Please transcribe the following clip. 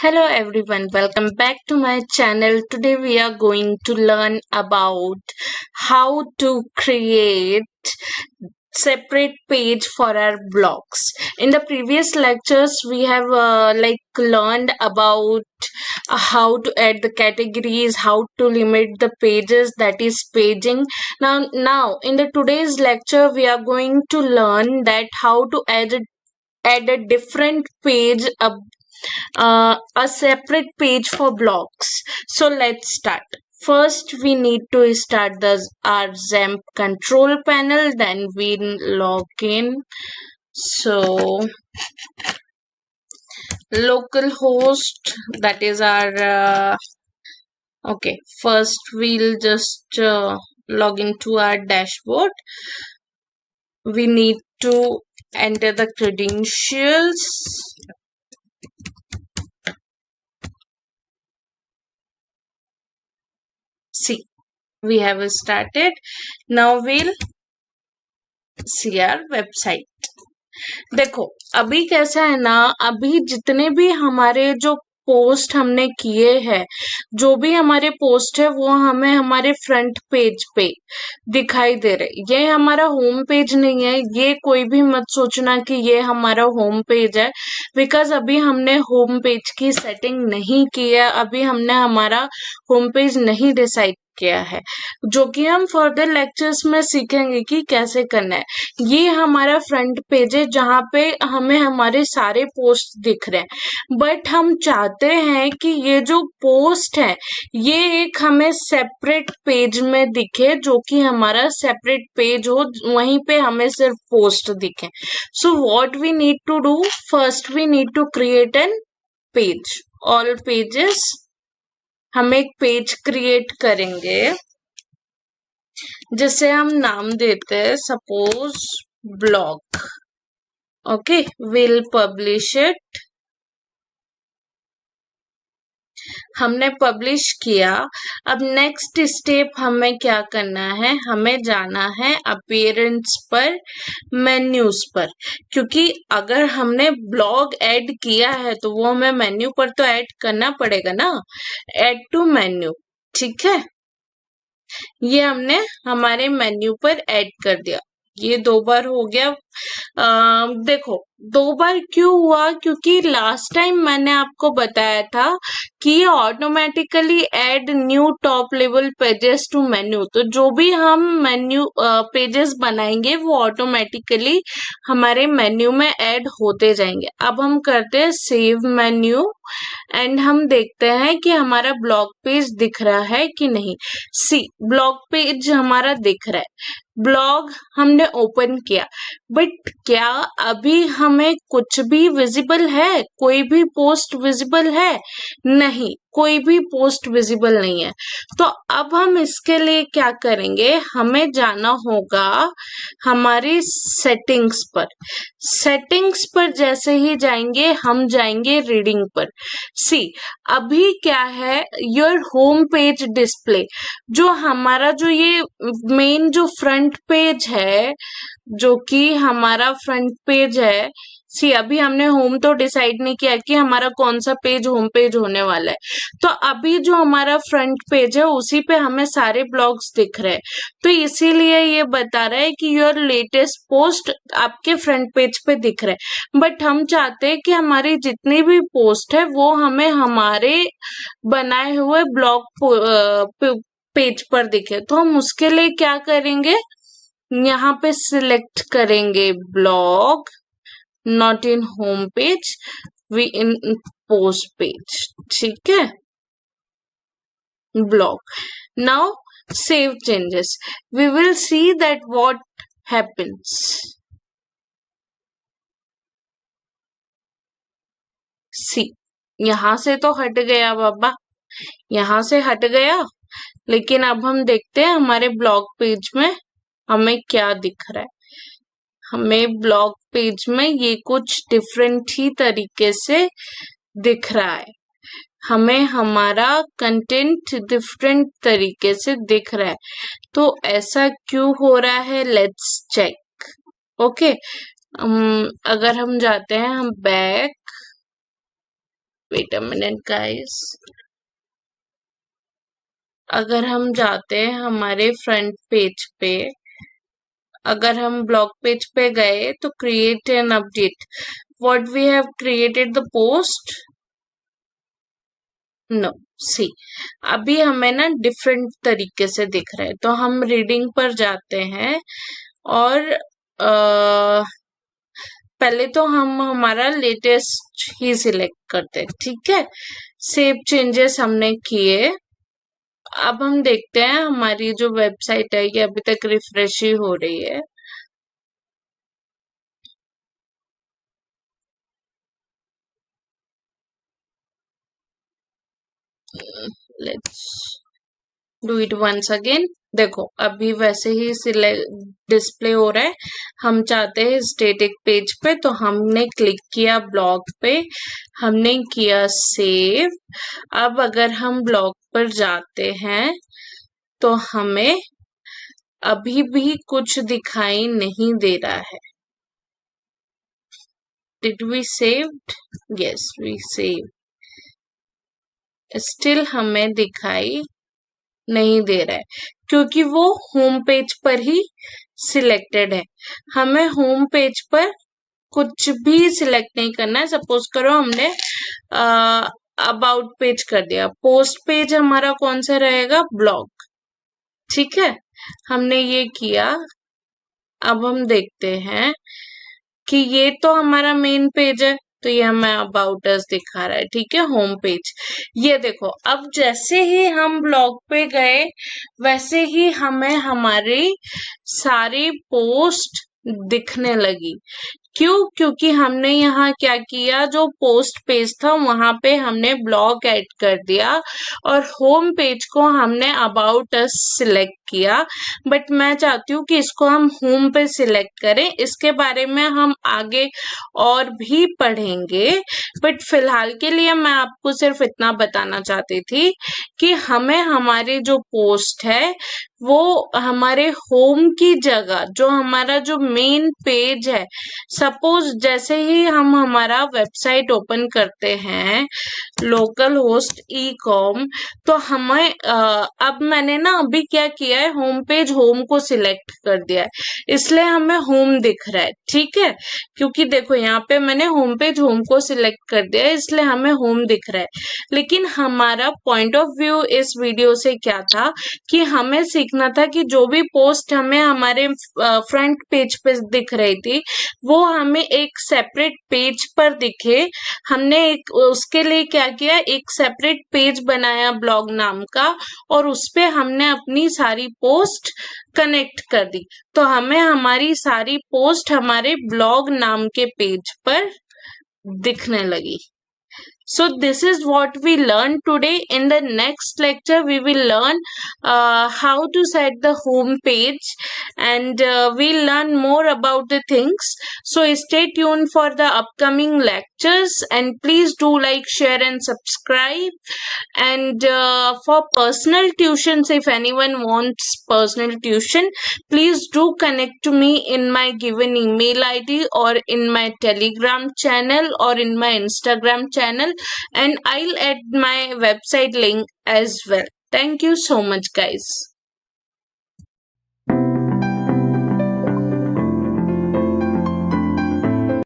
Hello everyone, welcome back to my channel. Today we are going to learn about how to create separate page for our blogs. In the previous lectures we have learned about how to add the categories, how to limit the pages, that is paging. Now in the today's lecture we are going to learn that how to add a different page, a separate page for blogs. So let's start. First, we need to start our XAMPP control panel. Then we log in. So localhost, that is our okay. First, we'll just log into our dashboard. We need to enter the credentials. See, we have started. Now we'll see our website. देखो अभी कैसा है ना, अभी जितने भी हमारे जो पोस्ट हमने किए हैं, जो भी हमारे पोस्ट है वो हमें हमारे फ्रंट पेज पे दिखाई दे रहे। ये हमारा होम पेज नहीं है, ये कोई भी मत सोचना कि ये हमारा होम पेज है, बिकॉज अभी हमने होम पेज की सेटिंग नहीं की है, अभी हमने हमारा होम पेज नहीं डिसाइड किया है, जो कि हम फर्दर लेक्चर्स में सीखेंगे कि कैसे करना है। ये हमारा फ्रंट पेज है जहाँ पे हमें हमारे सारे पोस्ट दिख रहे हैं, बट हम चाहते हैं कि ये जो पोस्ट है ये एक हमें सेपरेट पेज में दिखे, जो कि हमारा सेपरेट पेज हो, वहीं पे हमें सिर्फ पोस्ट दिखे। So what we need to do, first we need to create an page, all pages. हम एक पेज क्रिएट करेंगे जिसे हम नाम देते हैं suppose blog. Okay, will publish it. हमने पब्लिश किया। अब नेक्स्ट स्टेप हमें क्या करना है, हमें जाना है अपीयरेंस पर, मेन्यूज पर, क्योंकि अगर हमने ब्लॉग ऐड किया है तो वो हमें मेन्यू पर तो ऐड करना पड़ेगा ना। ऐड टू मेन्यू, ठीक है, ये हमने हमारे मेन्यू पर ऐड कर दिया। ये 2 बार हो गया। देखो 2 बार क्यों हुआ, क्योंकि लास्ट टाइम मैंने आपको बताया था कि ये automatically add new top level pages to menu, तो जो भी हम मेन्यू पेजेस बनाएंगे वो ऑटोमेटिकली हमारे मेन्यू में ऐड होते जाएंगे। अब हम करते हैं सेव मेन्यू एंड हम देखते हैं कि हमारा ब्लॉग पेज दिख रहा है कि नहीं। सी, ब्लॉग पेज हमारा दिख रहा है, ब्लॉग हमने ओपन किया, बट क्या अभी हमें कुछ भी विजिबल है, कोई भी पोस्ट विजिबल है? नहीं, कोई भी पोस्ट विजिबल नहीं है। तो अब हम इसके लिए क्या करेंगे, हमें जाना होगा हमारी सेटिंग्स पर। सेटिंग्स पर जैसे ही जाएंगे हम जाएंगे रीडिंग पर। सी, अभी क्या है, योर होम पेज डिस्प्ले, जो हमारा जो ये मेन जो फ्रंट पेज है, जो कि हमारा फ्रंट पेज है। सी, अभी हमने होम तो डिसाइड नहीं किया कि हमारा कौन सा पेज होम पेज होने वाला है, तो अभी जो हमारा फ्रंट पेज है उसी पे हमें सारे ब्लॉग्स दिख रहे हैं, तो इसीलिए ये बता रहा है कि योर लेटेस्ट पोस्ट आपके फ्रंट पेज पे दिख रहे हैं। बट हम चाहते हैं कि हमारी जितनी भी पोस्ट है वो हमें हमारे बनाए हुए ब्लॉग पेज पर दिखे। तो हम उसके लिए क्या करेंगे, यहाँ पे सिलेक्ट करेंगे blog, not in home page, we in post page, ठीक है, blog. Now save changes, we will see that what happens. See, यहां से तो हट गया बाबा, यहां से हट गया, लेकिन अब हम देखते हैं हमारे ब्लॉग पेज में हमें क्या दिख रहा है। हमें ब्लॉग पेज में ये कुछ डिफरेंट ही तरीके से दिख रहा है, हमें हमारा कंटेंट डिफरेंट तरीके से दिख रहा है। तो ऐसा क्यों हो रहा है, लेट्स चेक। ओके, अगर हम जाते हैं हम back wait a minute guys. अगर हम जाते हैं हमारे फ्रंट पेज पे, अगर हम ब्लॉग पेज पे गए तो create an update, what we have created the post, no see, अभी हमें ना डिफरेंट तरीके से दिख रहा है। तो हम रीडिंग पर जाते हैं और पहले तो हम हमारा लेटेस्ट ही सिलेक्ट करते हैं, ठीक है। सेव चेंजेस हमने किए। अब हम देखते हैं हमारी जो वेबसाइट है ये अभी तक रिफ्रेश ही हो रही है। Let's do it once again. देखो अभी वैसे ही डिस्प्ले हो रहा है। हम चाहते हैं स्टैटिक पेज पे, तो हमने क्लिक किया ब्लॉग पे, हमने किया सेव। अब अगर हम ब्लॉग पर जाते हैं तो हमें अभी भी कुछ दिखाई नहीं दे रहा है। Did we saved? Yes we save. Still हमें दिखाई नहीं दे रहा है क्योंकि वो होम पेज पर ही सिलेक्टेड है। हमें होम पेज पर कुछ भी सिलेक्ट नहीं करना है। सपोज करो हमने अबाउट पेज कर दिया, पोस्ट पेज हमारा कौन सा रहेगा? ब्लॉग, ठीक है। हमने ये किया। अब हम देखते हैं कि ये तो हमारा मेन पेज है, तो ये हमें अबाउट अस दिखा रहा है, ठीक है, होम पेज। ये देखो अब जैसे ही हम ब्लॉग पे गए वैसे ही हमें हमारी सारी पोस्ट दिखने लगी। क्यों? क्योंकि हमने यहाँ क्या किया, जो पोस्ट पेज था वहां पे हमने ब्लॉग ऐड कर दिया और होम पेज को हमने अबाउट अस सिलेक्ट किया। बट मैं चाहती हूँ कि इसको हम होम पे सिलेक्ट करें। इसके बारे में हम आगे और भी पढ़ेंगे, बट फिलहाल के लिए मैं आपको सिर्फ इतना बताना चाहती थी कि हमें हमारी जो पोस्ट है वो हमारे होम की जगह, जो हमारा जो मेन पेज है, सपोज जैसे ही हम हमारा वेबसाइट ओपन करते हैं लोकल होस्ट ई कॉम, तो हमें अब मैंने ना अभी क्या किया है, होम पेज होम को सिलेक्ट कर दिया है, इसलिए हमें होम दिख रहा है, ठीक है। क्योंकि देखो यहाँ पे मैंने होम पेज होम को सिलेक्ट कर दिया है, इसलिए हमें होम दिख रहा है। लेकिन हमारा पॉइंट ऑफ व्यू इस वीडियो से क्या था कि हमें सीखना था कि जो भी पोस्ट हमें हमारे फ्रंट पेज पे दिख रही थी वो हमें एक सेपरेट पेज पर दिखे। हमने एक उसके लिए क्या किया, एक सेपरेट पेज बनाया ब्लॉग नाम का और उस पे हमने अपनी सारी पोस्ट कनेक्ट कर दी। तो हमें हमारी सारी पोस्ट हमारे ब्लॉग नाम के पेज पर दिखने लगी। So this is what we learned today. In the next lecture, we will learn how to set the home page, and we'll learn more about the things. So stay tuned for the upcoming lectures, and please do like, share, and subscribe. And for personal tuitions, if anyone wants personal tuition, please do connect to me in my given email ID or in my Telegram channel or in my Instagram channel, and I'll add my website link as well. Thank you so much, guys.